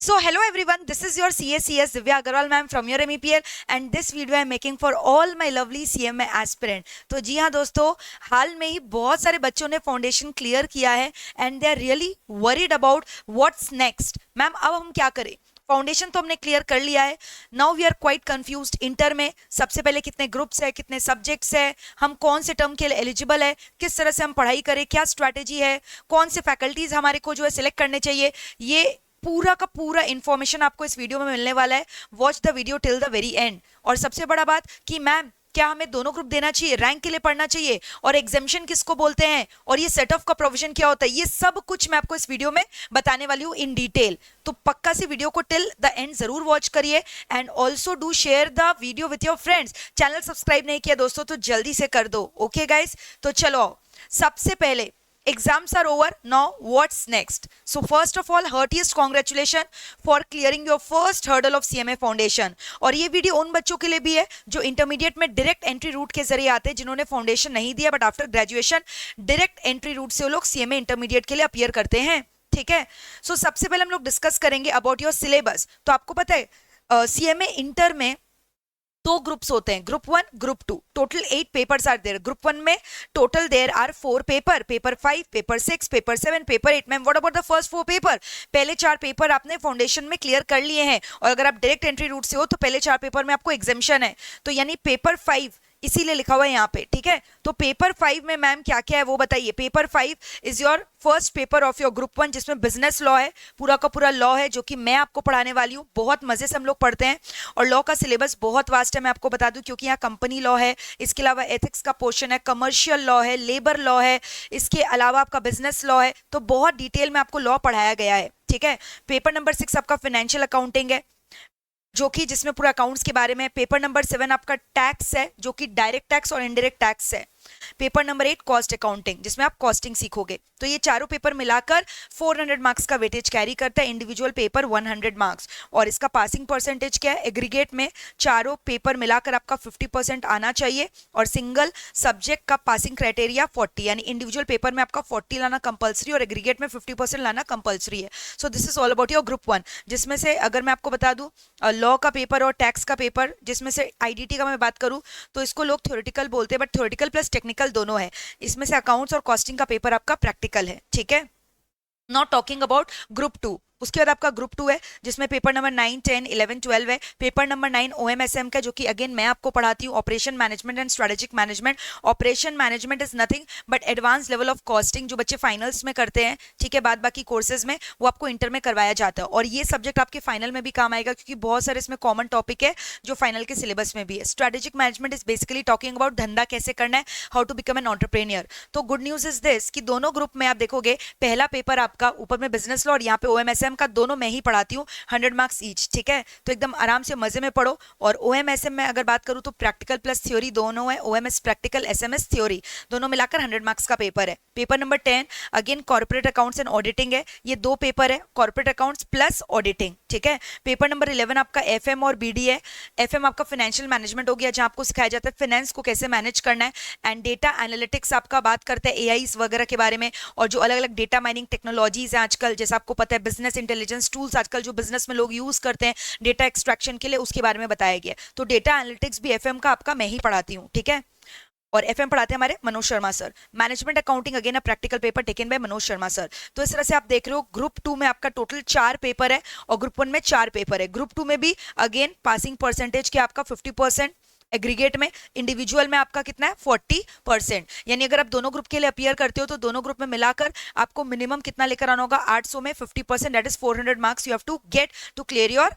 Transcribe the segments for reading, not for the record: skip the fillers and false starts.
So hello everyone, this is your CACS Divya Agarwal ma'am from your MEPL and this video I am making for all my lovely CMA aspirant. तो जी हाँ दोस्तों, हाल में ही बहुत सारे बच्चों ने foundation clear किया है and they are really worried about what's next. Ma'am अब हम क्या करें? फाउंडेशन तो हमने क्लियर कर लिया है. Now we are quite confused. Inter में सबसे पहले कितने ग्रुप्स है, कितने सब्जेक्ट्स है, हम कौन से टर्म के लिए एलिजिबल है, किस तरह से हम पढ़ाई करें, क्या स्ट्रैटेजी है, कौन से फैकल्टीज हमारे को जो है सिलेक्ट करने चाहिए, ये पूरा का पूरा इंफॉर्मेशन आपको इस वीडियो में मिलने वाला है. Watch the video till the very and. और सबसे बड़ा बात कि मैम क्या हमें दोनों ग्रुप देना चाहिए, रैंक के लिए पढ़ना चाहिए, और एग्जामिशन किसको बोलते हैं, और ये सेट ऑफ का प्रोविजन क्या होता है, ये सब कुछ मैं आपको इस वीडियो में बताने वाली हूँ इन डिटेल. तो पक्का से वीडियो को टिल द एंड जरूर वॉच करिए and also do share the video with your friends. Channel subscribe नहीं किया दोस्तों तो जल्दी से कर दो. ओके गाइस, तो चलो सबसे पहले exams are over. Now what's next? So first of all, heartiest congratulations for clearing your first hurdle of CMA foundation. और ये वीडियो उन बच्चों के लिए भी है जो इंटरमीडिएट में डायरेक्ट एंट्री रूट के जरिए आते हैं, जिन्होंने फाउंडेशन नहीं दिया but after graduation direct entry route से वो लोग CMA इंटरमीडिएट के लिए अपीयर करते हैं. ठीक है. सो सबसे पहले हम लोग डिस्कस करेंगे अबाउट योर सिलेबस. तो आपको पता है CMA इंटर में दो ग्रुप्स होते हैं, group 1 group 2. Total 8 papers are there. Group 1 में total there are 4 paper, paper 5, paper 6, paper 7, paper 8. Ma'am what about the first 4 paper? पहले 4 पेपर आपने फाउंडेशन में क्लियर कर लिए हैं, और अगर आप डायरेक्ट एंट्री रूट से हो तो पहले 4 पेपर में आपको एग्जामिशन है. तो यानी पेपर 5 इसीलिए लिखा हुआ है यहाँ पे. ठीक है. तो पेपर 5 में मैम क्या क्या है वो बताइए. Paper 5 is your first paper of your group 1, जिसमें बिजनेस लॉ है, पूरा का पूरा लॉ है जो कि मैं आपको पढ़ाने वाली हूँ. बहुत मजे से हम लोग पढ़ते हैं और लॉ का सिलेबस बहुत वास्ट है, मैं आपको बता दूं, क्योंकि यहाँ कंपनी लॉ है, इसके अलावा एथिक्स का पोर्शन है, कमर्शियल लॉ है, लेबर लॉ है, इसके अलावा आपका बिजनेस लॉ है. तो बहुत डिटेल में आपको लॉ पढ़ाया गया है. ठीक है. पेपर नंबर 6 आपका फाइनेंशियल अकाउंटिंग है, जो कि जिसमें पूरा अकाउंट्स के बारे में. पेपर नंबर 7 आपका टैक्स है, जो कि डायरेक्ट टैक्स और इनडायरेक्ट टैक्स है. पेपर नंबर 8 कॉस्ट अकाउंटिंग, जिसमें आप कॉस्टिंग सीखोगे. तो ये चारों पेपर मिलाकर 400 मार्क्स का वेटेज कैरी करता है. Individual paper 100 marks. और इसका पासिंग परसेंटेज क्या है? एग्रीगेट में चारों पेपर मिलाकर आपका 50% आना चाहिए, और सिंगल सब्जेक्ट का पासिंग क्राइटेरिया 40, यानी इंडिविजुअल पेपर में आपका 40 लाना कंपलसरी और एग्रीगेट में 50% लाना कंपलसरी है. So this is all about your group 1, जिसमें से अगर मैं आपको बता दूं लॉ का पेपर और टैक्स का पेपर, जिसमें से आईडीटी का मैं बात करूं तो इसको लोग थ्योरेटिकल बोलते हैं, बट थ्योरेटिकल प्लस टेक्निकल दोनों है. इसमें से अकाउंट्स और कॉस्टिंग का पेपर आपका प्रैक्टिकल है. ठीक है. Not talking about group 2. उसके बाद आपका ग्रुप 2 है, जिसमें पेपर नंबर 9, 10, 11, 12 है. पेपर नंबर 9 OMSM का, जो कि अगेन मैं आपको पढ़ाती हूँ, operation management and strategic management. Operation management is nothing but advance level of costing, जो बच्चे फाइनल्स में करते हैं. ठीक है. बाद बाकी कोर्सेज में वो आपको इंटर में करवाया जाता है, और ये सब्जेक्ट आपके फाइनल में भी काम आएगा, क्योंकि बहुत सारे इसमें कॉमन टॉपिक है जो फाइनल के सिलेबस में भी है. Strategic management is basically talking about धंधा कैसे करना है, how to become an entrepreneur. तो गुड न्यूज इज दिस कि दोनों ग्रुप में आप देखोगे, पहला पेपर आपका ऊपर में बिजनेस लॉ और यहाँ पे OMSM का, दोनों में ही पढ़ाती हूँ, 100 मार्क्स ईच. ठीक है. तो एकदम आराम से मजे में पढ़ो. और OMSM में अगर बात करूँ तो प्रैक्टिकल प्लस थ्योरी दोनों है. OMS प्रैक्टिकल, SMS थ्योरी, दोनों मिलाकर 100 मार्क्स का पेपर है. Paper number 10 again corporate accounts and auditing है. ये दो पेपर है, कॉर्पोरेट अकाउंट्स प्लस ऑडिटिंग. ठीक है. पेपर नंबर 11 आपका FM और BD है. FM आपका फाइनेंशियल मैनेजमेंट हो गया, जहां आपको सिखाया जाता है फाइनेंस को कैसे मैनेज करना है. एंड डेटा एनालिटिक्स आपका बात करते हैं AIs वगैरह के बारे में, और जो अलग अलग डेटा माइनिंग टेक्नोलॉजीज हैं आजकल, जैसे आपको पता है बिजनेस इंटेलिजेंस टूल्स आजकल जो बिजनेस में लोग यूज करते हैं डेटा एक्सट्रैक्शन के लिए, उसके बारे में बताया गया. तो डेटा एनालिटिक्स भी FM का आपका मैं ही पढ़ाती हूँ. ठीक है. और FM पढ़ाते हैं हमारे Manoj Sharma sir. Management accounting again a practical paper taken by Manoj Sharma sir. तो इस तरह से आप देख रहे हो ग्रुप 2 में आपका टोटल 4 पेपर है, और ग्रुप 1 में 4 पेपर है. ग्रुप 2 में भी अगेन पासिंग परसेंटेज क्या आपका 50%, एग्रीगेट में, इंडिविजुअल में आपका कितना है 40%. यानी अगर आप दोनों ग्रुप के लिए अपीयर करते हो तो दोनों ग्रुप में मिलाकर आपको मिनिमम कितना लेकर आना होगा? 800 में 50%, that is 400 marks you have to get to clear your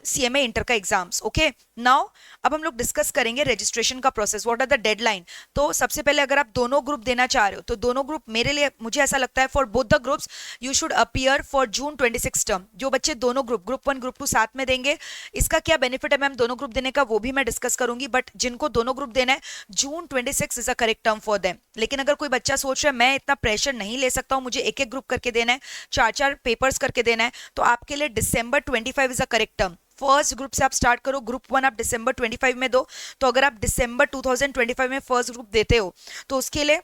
CMA inter का एग्जाम्स. ओके. नाउ अब हम लोग डिस्कस करेंगे रजिस्ट्रेशन का process. What are the deadline? तो सबसे पहले अगर आप दोनों ग्रुप देना चाह रहे हो तो दोनों ग्रुप मेरे लिए, मुझे ऐसा लगता है for both the groups you should appear for June 26 term. जो बच्चे दोनों ग्रुप 1 ग्रुप 2 साथ में देंगे, इसका क्या बेनिफिट है मैम दोनों ग्रुप देने का, वो भी मैं डिस्कस करूंगी. बट जिनको दोनों ग्रुप देना है, जून 26 is a correct term for them. लेकिन अगर कोई बच्चा सोच रहा है मैं इतना प्रेशर नहीं ले सकता हूं, मुझे एक एक ग्रुप करके देना है, 4 पेपर्स करके देना है, तो आपके लिए December 25 is a correct term. First group से आप स्टार्ट करो. ग्रुप 1 आप December 25 में दो. तो अगर आप December 2025 में फर्स्ट ग्रुप देते हो तो उसके लिए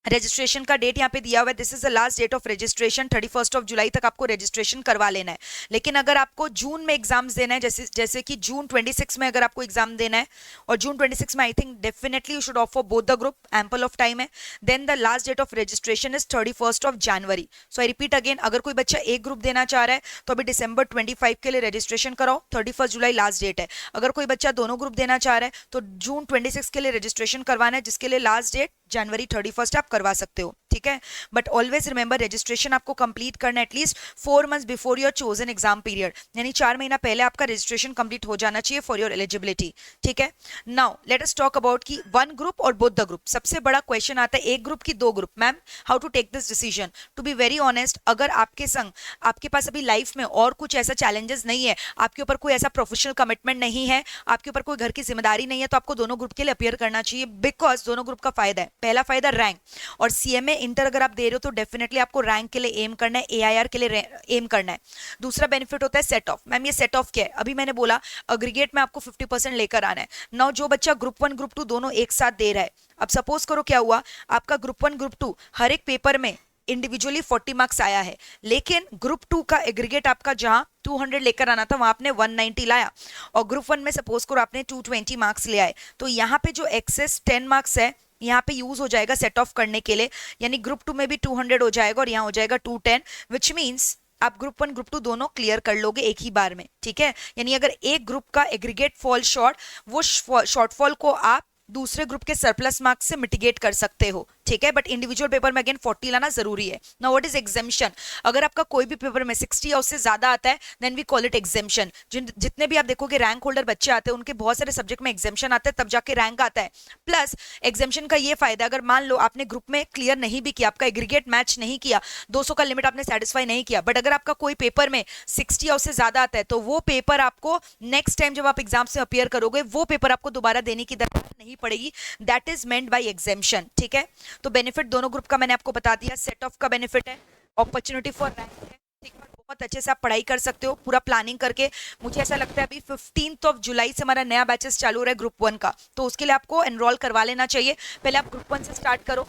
रजिस्ट्रेशन का डेट यहाँ पे दिया हुआ है, this is the last date of registration, 31 जुलाई तक आपको रजिस्ट्रेशन करवा लेना है। लेकिन अगर आपको जून में एग्जाम्स देना है, जैसे कि जून 26 में अगर आपको एग्जाम देना है, और जून 26 में I think definitely you should opt for both the group, ample of time है, then the last date of registration is 31 January. So I repeat again, अगर कोई बच्चा एक ग्रुप देना चाह रहा है तो अभी डिसंबर 25 के लिए रजिस्ट्रेशन कराओ, 31 जुलाई लास्ट डेट है। अगर कोई बच्चा दोनों ग्रुप देना चाह रहा है तो जून 26 के लिए रजिस्ट्रेशन करवाना है, जिसके लिए लास्ट डेट जनवरी 31 आप करवा सकते हो, ठीक है। बट ऑलवेज रिमेंबर, रजिस्ट्रेशन आपको कंप्लीट करना at least 4 months before your chosen exam period, यानी 4 महीना पहले आपका रजिस्ट्रेशन कंप्लीट हो जाना चाहिए फॉर योर एलिजिबिलिटी, ठीक है। Now let us talk about कि वन ग्रुप और बोथ द ग्रुप। सबसे बड़ा क्वेश्चन आता है एक ग्रुप की दो group, ma'am how to take this decision. To be very honest, अगर आपके संग आपके पास अभी लाइफ में और कुछ ऐसा चैलेंजेस नहीं है, आपके ऊपर कोई ऐसा प्रोफेशनल कमिटमेंट नहीं है, आपके ऊपर कोई घर की जिम्मेदारी नहीं है, तो आपको दोनों ग्रुप के लिए अपियर करना चाहिए, बिकॉज दोनों ग्रुप का फायदा है। पहला फायदा रैंक, और सीएमए इंटर अगर आप दे रहे हो तो डेफिनेटली आपको रैंक के लिए एम करना है, एआईआर के लिए एम करना है। दूसरा बेनिफिट होता है सेट ऑफ। मैम ये सेट ऑफ क्या है? अभी मैंने बोला अग्रीगेट में आपको 50% लेकर आना है। नाउ जो बच्चा ग्रुप 1 ग्रुप 2 दोनों एक साथ दे रहा है, अब सपोज करो क्या हुआ, आपका ग्रुप 1 ग्रुप 2 हर एक पेपर में इंडिविजुअली 40 मार्क्स आया है, लेकिन ग्रुप 2 का एग्रीगेट आपका जहां 200 लेकर आना था वहां आपने 190 लाया, और ग्रुप 1 में सपोज करो आपने 220 मार्क्स ले आए, तो यहाँ पे जो एक्सेस 10 मार्क्स है यहाँ पे यूज हो जाएगा सेट ऑफ करने के लिए, यानी ग्रुप 2 में भी 200 हो जाएगा और यहाँ हो जाएगा 210, विच मीन्स आप ग्रुप 1 ग्रुप 2 दोनों क्लियर कर लोगे एक ही बार में, ठीक है। यानी अगर एक ग्रुप का एग्रीगेट फॉल शॉर्ट, वो शॉर्टफॉल को आप दूसरे ग्रुप के सरप्लस मार्क्स से मिटिगेट कर सकते हो, ठीक है। बट इंडिविजुअल पेपर में अगेन 40 लाना जरूरी है। Now what is exemption? अगर आपका कोई भी पेपर में 60 या उससे ज्यादा आता है, then we call it exemption. जितने भी आप देखोगे रैंक होल्डर बच्चे आते हैं, उनके बहुत सारे सब्जेक्ट में एग्जेम्पशन आता है, तब जाके रैंक आता है। प्लस एग्जेम्पशन का ये फायदा, अगर मान लो आपने ग्रुप में क्लियर नहीं भी किया, आपका एग्रीगेट मैच नहीं किया, 200 का लिमिट आपने सेटिस्फाई नहीं किया, बट अगर आपका कोई पेपर में 60 या उससे ज्यादा आता है, तो वो पेपर आपको नेक्स्ट टाइम जब आप एग्जाम से अपियर करोगे, वो पेपर आपको दोबारा देने की जरूरत नहीं पड़ेगी। That is meant by exemption, ठीक है। तो बेनिफिट दोनों ग्रुप का मैंने आपको बता दिया। सेट ऑफ का बेनिफिट है, अपॉर्चुनिटी फॉर रैंक है, ठीक है, बहुत अच्छे से आप पढ़ाई कर सकते हो पूरा प्लानिंग करके। मुझे ऐसा लगता है अभी 15 जुलाई से हमारा नया बैचेस चालू हो रहा है ग्रुप 1 का, तो उसके लिए आपको एनरोल करवा लेना चाहिए। पहले आप ग्रुप 1 से स्टार्ट करो,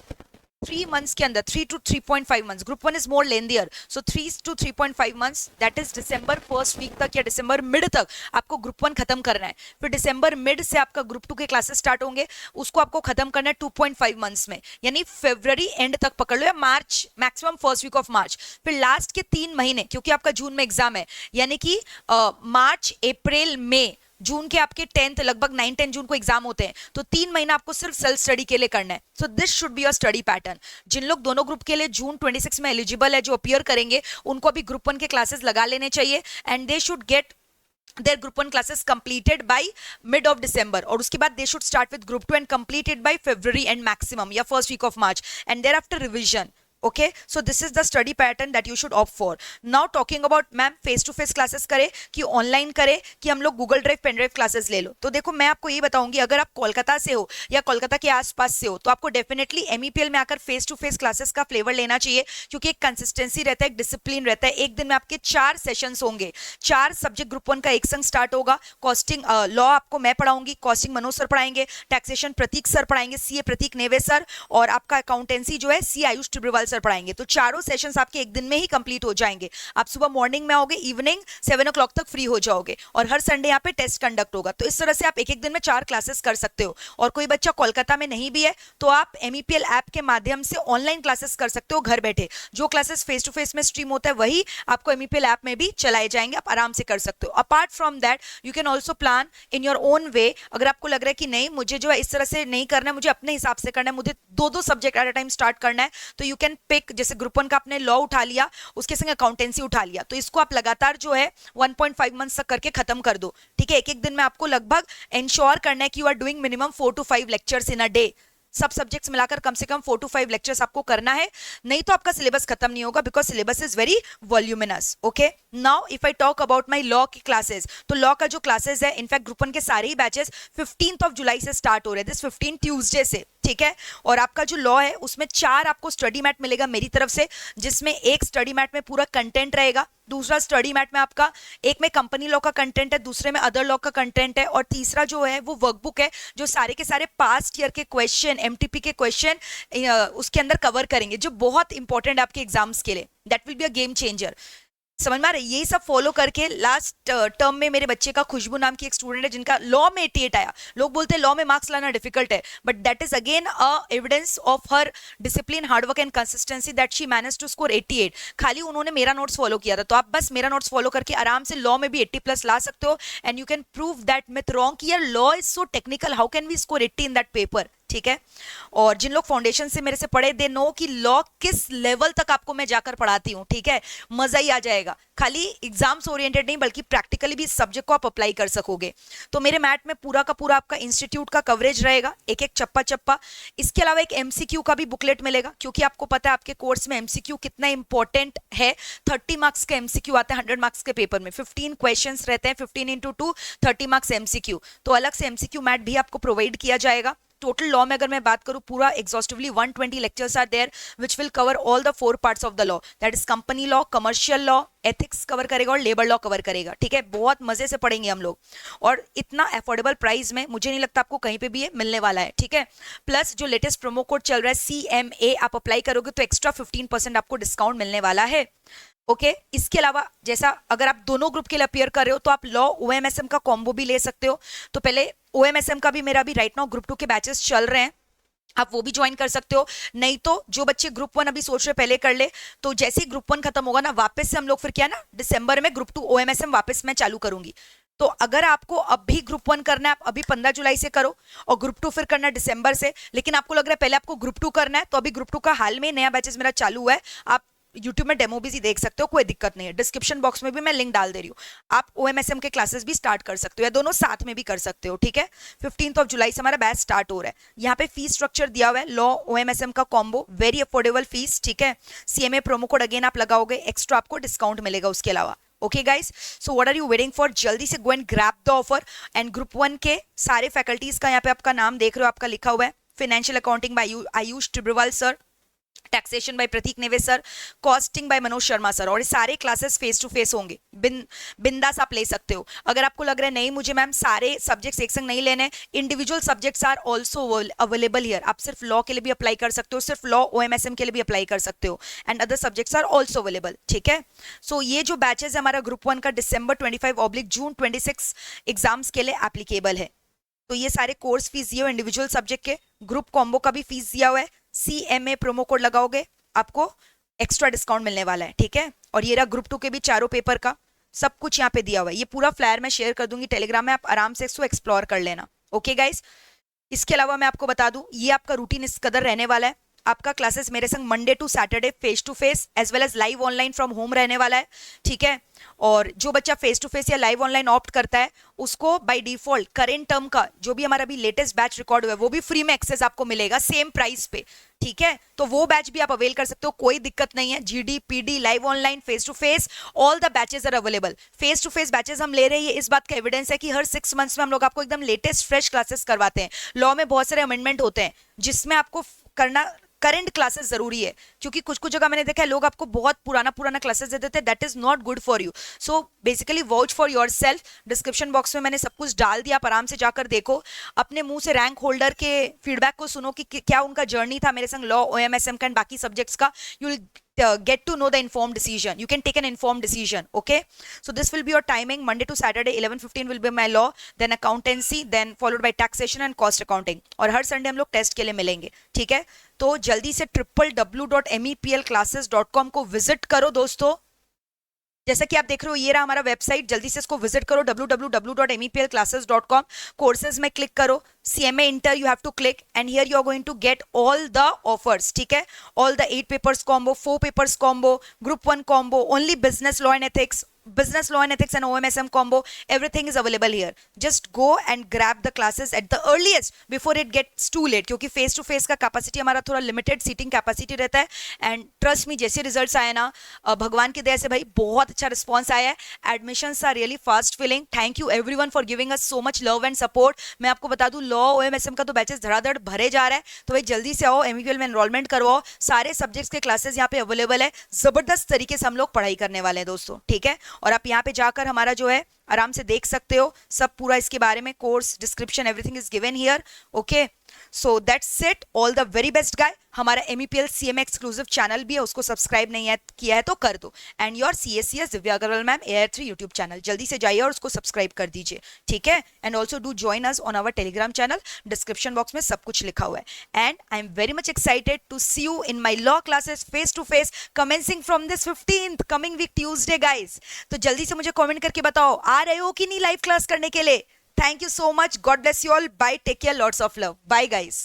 3 मंथ्स के अंदर, 3 to 3.5 months, group 1 is more lengthier, सो 3 to 3.5 months, that is December first week तक या दिसंबर मिड तक आपको ग्रुप 1 खत्म करना है। फिर दिसंबर मिड से आपका ग्रुप 2 के क्लासेस स्टार्ट होंगे, उसको आपको खत्म करना है 2.5 मंथ्स में, यानी फरवरी एंड तक पकड़ लो या मार्च, maximum first week of March. फिर लास्ट के 3 महीने, क्योंकि आपका जून में एग्जाम है, यानी कि मार्च अप्रैल मई, जून के आपके 10th लगभग 9-10 जून को एग्जाम होते हैं, तो 3 महीना आपको सिर्फ सेल्फ स्टडी के लिए करना है। So this should be your study pattern. जिन लोग दोनों ग्रुप के लिए जून 26 में एलिजिबल है, जो अपियर करेंगे, उनको अभी ग्रुप 1 के क्लासेस लगा लेने चाहिए, and they should get their group 1 classes completed by mid of December, और उसके बाद they should start with group 2 and complete it by February and maximum या first week of March, and thereafter revision. Okay, so this is the study pattern that you should opt for. Now talking about ma'am face to face classes करे कि online करे कि हम लोग Google drive pen drive classes ले लो, तो देखो मैं आपको ये बताऊंगी, अगर आप कोलकाता से हो या कोलकाता के आसपास से हो, तो आपको डेफिनेटली एमईपीएल में आकर फेस टू फेस क्लासेस का फ्लेवर लेना चाहिए, क्योंकि एक कंसिस्टेंसी रहता है, एक डिसिप्लिन रहता है। एक दिन में आपके 4 सेशंस होंगे, 4 सब्जेक्ट ग्रुप 1 का एक संग स्टार्ट होगा। कॉस्टिंग लॉ आपको मैं पढ़ाऊंगी, कॉस्टिंग मनोज सर पढ़ाएंगे, टैक्सेशन प्रतीक सर पढ़ाएंगे, सीए प्रतीक नेवे सर, और आपका अकाउंटेंसी जो है सी आयुष ट्रिब्यूवाल सर पढ़ाएंगे। तो चारों सेशंस आपके एक दिन में ही कंप्लीट हो जाएंगे। आप सुबह मॉर्निंग में आओगे, इवनिंग 7 o'clock तक फ्री हो जाओगे, और हर संडे यहाँ पे टेस्ट कंडक्ट होगा। तो इस तरह से आप एक एक दिन में 4 क्लासेस कर सकते हो। और कोई बच्चा कोलकाता में नहीं भी है तो आप एमईपीएल ऐप के माध्यम से ऑनलाइन क्लासेस कर सकते हो घर बैठे। जो क्लासेस फेस टू फेस में स्ट्रीम होता है वही आपको एमईपीएल ऐप में भी चलाए जाएंगे, आप आराम से कर सकते हो। Apart from that you can also plan in your own way. अगर आपको लग रहा है कि नहीं मुझे जो है इस तरह से नहीं करना है, मुझे अपने हिसाब से करना है, मुझे 2-2 subject at a time start करना है, तो यू कैन पिक, जैसे ग्रुप 1 का आपने लॉ उठा लिया, उसके संग अकाउंटेंसी उठा लिया, तो इसको आप लगातार जो है 1.5 मंथ्स तक करके खत्म कर दो, ठीक है। एक एक दिन में आपको लगभग इंश्योर करना है कि you are doing minimum 4 to 5 lectures in a day. सब सब्जेक्ट्स मिलाकर कम से कम 4 to 5 लेक्चर्स आपको करना है, नहीं तो आपका सिलेबस खत्म नहीं होगा, because syllabus is very voluminous. Okay, now if I talk about my law की क्लासेस, तो लॉ का जो क्लासेस है, इनफैक्ट ग्रुप 1 के सारे ही बैचेस 15 जुलाई से स्टार्ट हो रहे हैं, दिस 15 ट्यूसडे से, ठीक है। और आपका जो लॉ है उसमें 4 आपको स्टडी मैट मिलेगा मेरी तरफ से, जिसमें एक स्टडी मैट में पूरा कंटेंट रहेगा, दूसरा स्टडी मैट में आपका एक में कंपनी लॉ का कंटेंट है, दूसरे में अदर लॉ का कंटेंट है, और तीसरा जो है वो वर्कबुक है जो सारे के सारे पास्ट ईयर के क्वेश्चन, एमटीपी के क्वेश्चन उसके अंदर कवर करेंगे, जो बहुत इंपॉर्टेंट है आपके एग्जाम्स के लिए। That will be a game changer. समझ में आ रहा है? यही सब फॉलो करके लास्ट टर्म में मेरे बच्चे का खुशबू नाम की एक स्टूडेंट है जिनका लॉ में 88 आया। लोग बोलते हैं लॉ में मार्क्स लाना डिफिकल्ट है, but that is again a evidence of her discipline, hard work and consistency that she manage to score 88। खाली उन्होंने मेरा नोट्स फॉलो किया था, तो आप बस मेरा नोट्स फॉलो करके आराम से लॉ में भी 80 प्लस ला सकते हो, and you can prove that myth wrong कि यार law is so technical, how can we score 80 in that paper. ठीक है, और जिन लोग फाउंडेशन से मेरे से पढ़े दे नो कि लॉ किस लेवल तक आपको मैं जाकर पढ़ाती हूँ। ठीक है, मजा ही आ जाएगा। खाली एग्जाम्स ओरिएंटेड नहीं बल्कि प्रैक्टिकली भी सब्जेक्ट को आप अप्लाई कर सकोगे। तो मेरे मैट में पूरा का पूरा आपका इंस्टीट्यूट का कवरेज रहेगा, एक एक चप्पा चप्पा। इसके अलावा एक एमसीक्यू का भी बुकलेट मिलेगा, क्योंकि आपको पता है आपके कोर्स में एमसीक्यू कितना इंपॉर्टेंट है। 30 मार्क्स का एमसीक्यू आता है 100 मार्क्स के पेपर में, 15 क्वेश्चंस रहते हैं, 15 इंटू 2 30 मार्क्स एमसीक्यू। तो अलग से एमसीक्यू मैट भी आपको प्रोवाइड किया जाएगा। टोटल लॉ में अगर मैं बात करूं पूरा exhaustively 120 lectures are there which will cover all the 4 parts of the law, that is company law, commercial law, ethics cover करेगा और लेबर लॉ कवर करेगा। ठीक है, बहुत मजे से पढ़ेंगे हम लोग, और इतना अफोर्डेबल प्राइस में मुझे नहीं लगता आपको कहीं पे भी ये मिलने वाला है। ठीक है, प्लस जो लेटेस्ट प्रोमो कोड चल रहा है CMA, आप अप्लाई करोगे तो एक्स्ट्रा 15% आपको डिस्काउंट मिलने वाला है। ओके, इसके अलावा जैसा अगर आप दोनों ग्रुप के लिए अपियर कर रहे हो तो आप लॉ OMSM का कॉम्बो भी ले सकते हो। तो पहले OMSM का भी मेरा भी राइट नाउ ग्रुप 2 के बैचेस चल रहे हैं, आप वो भी ज्वाइन कर सकते हो। नहीं तो जो बच्चे ग्रुप 1 अभी सोच रहे पहले कर ले, तो जैसे ही ग्रुप 1 खत्म होगा ना, वापस से हम लोग फिर क्या ना दिसंबर में ग्रुप 2 OMSM वापस मैं चालू करूंगी। तो अगर आपको अब भी ग्रुप 1 करना है, आप अभी 15 जुलाई से करो, और ग्रुप 2 फिर करना है दिसंबर से। लेकिन आपको लग रहा है पहले आपको ग्रुप 2 करना है, तो अभी ग्रुप 2 का हाल में नया बैचेस मेरा चालू हुआ है, आप यूट्यूब में डेमो भी देख सकते हो, कोई दिक्कत नहीं है। डिस्क्रिप्शन बॉक्स में भी मैं लिंक डाल दे रही हूँ, आप OMSM के क्लासेस भी स्टार्ट कर सकते हो, या दोनों साथ में भी कर सकते हो। ठीक है, 15 जुलाई से हमारा बैच स्टार्ट हो रहा है। यहाँ पे फीस स्ट्रक्चर दिया हुआ है, लॉ OMSM का कॉम्बो, वेरी अफोर्डेबल फीस। ठीक है, CMA प्रोमो कोड अगेन आप लगाओगे, एक्स्ट्रा आपको डिस्काउंट मिलेगा उसके अलावा। Okay guys, so what are you waiting for? जल्दी से go and grab the offer. And group 1 के सारे फैकल्टीज का यहाँ पे आपका नाम देख रहे हो, आपका लिखा हुआ है। Financial accounting by Ayush Tibrewal sir, taxation by Prateek Neve sir, costing by Manoj Sharma sir, और ये सारे क्लासेस फेस टू फेस होंगे। बिंदास आप ले सकते हो। अगर आपको लग रहा है नहीं मुझे मैम सारे सब्जेक्ट्स एक संग नहीं लेने, individual subjects are also available here. आप सिर्फ लॉ के लिए भी अप्लाई कर सकते हो, सिर्फ लॉ OMSM के लिए भी अप्लाई कर सकते हो, and other subjects are also available. ठीक है, सो ये जो बैचेज है हमारा ग्रुप 1 का December 25/June 26 एग्जाम्स के लिए एप्लीकेबल है। तो ये सारे कोर्स फीस दिए हुए इंडिविजुअल सब्जेक्ट के, ग्रुप कॉम्बो का भी फीस दिया हुआ है। CMA प्रोमो कोड लगाओगे आपको एक्स्ट्रा डिस्काउंट मिलने वाला है। ठीक है, और ये रहा ग्रुप 2 के भी चारों पेपर का सब कुछ यहाँ पे दिया हुआ है। ये पूरा फ्लायर मैं शेयर कर दूंगी टेलीग्राम में, आप आराम से इसको एक्सप्लोर कर लेना। ओके गाइस, इसके अलावा मैं आपको बता दूं ये आपका रूटीन इस कदर रहने वाला है। आपका क्लासेस मेरे संग Monday to Saturday face to face as well as live online from home रहने वाला है। ठीक है, और जो बच्चा फेस टू फेस या लाइव ऑनलाइन ऑप्ट करता है उसको बाय डिफॉल्ट करेंट टर्म का जो भी हमारा भी लेटेस्ट बैच रिकॉर्ड हुआ है वो भी फ्री में एक्सेस आपको मिलेगा सेम प्राइस पे। ठीक है, तो वो बैच भी आप अवेल कर सकते हो, कोई दिक्कत नहीं है। GD PD live online face to face all the batches are available. Face to face batches हम ले रहे हैं, ये इस बात का एविडेंस है कि हर 6 मंथ्स में हम लोग आपको एकदम लेटेस्ट फ्रेश क्लासेस करवाते हैं। लॉ में बहुत सारे अमेंडमेंट होते हैं जिसमें आपको करना करंट क्लासेस जरूरी है, क्योंकि कुछ कुछ जगह मैंने देखा है लोग आपको बहुत पुराना क्लासेस दे देते हैं, that is not good for you. So basically watch for your self. Description box में मैंने सब कुछ डाल दिया, आप आराम से जाकर देखो, अपने मुंह से रैंक होल्डर के फीडबैक को सुनो कि क्या उनका जर्नी था मेरे संग लॉ OMSM का एंड बाकी सब्जेक्ट्स का। You will get to know the informed decision, you can take an informed decision. Okay, so this will be your timing, Monday to Saturday 11:15 will be my law, then accountancy, then followed by taxation and cost accounting, और हर Sunday हम लोग test के लिए मिलेंगे। ठीक है, तो जल्दी से www.meplclasses.com को विजिट करो दोस्तों। जैसा कि आप देख रहे हो ये रहा हमारा वेबसाइट, जल्दी से इसको विजिट करो www.meplclasses.com। कोर्सेज में क्लिक करो, CMA inter you have to click and here you are going to get all the offers. ठीक है, all the 8 papers combo, 4 papers combo, group 1 combo, only business law and ethics, business law and ethics and OMSM combo, everything is available here. Just go and grab the classes at the earliest before it gets too late, क्योंकि face to face का capacity हमारा थोड़ा limited seating capacity रहता है. And trust me, जैसे results आए ना, भगवान की दया से भाई बहुत अच्छा रिस्पॉन्स आया है. Admissions are really fast filling. Thank you everyone for giving us so much love and support. मैं आपको बता दूं, लॉ OMSM का तो बैचेस धड़ाधड़ भरे जा रहा है. तो भाई जल्दी से आओ, MEPL में एनरोलमेंट करवाओ. सारे सब्जेक्ट्स के क्लासेस यहाँ पे अवेलेबल है. जबरदस्त तरीके से हम लोग पढ़ाई करने वाले हैं दोस्तों, ठीक है. और आप यहाँ पे जाकर हमारा जो है आराम से देख सकते हो सब पूरा इसके बारे में. Course description everything is given here. Okay, so that's it. All the very best guy. हमारा MEPL CMA एक्सक्लूसिव चैनल भी है, उसको सब्सक्राइब नहीं है किया है तो कर दो. And your CSCS Divya Agarwal ma'am AR3 YouTube channel, जल्दी से जाइए और उसको सब्सक्राइब कर दीजिए, ठीक है. And also do join us on our Telegram channel. Description box में सब कुछ लिखा हुआ है. And I am very much excited to see you in my law classes face to face commencing from this 15th coming week Tuesday guys. तो जल्दी से मुझे कॉमेंट करके बताओ, आ रहे हो कि नहीं लाइव क्लास करने के लिए. Thank you so much. God bless you all. Bye. Take care. Lots of love. Bye guys.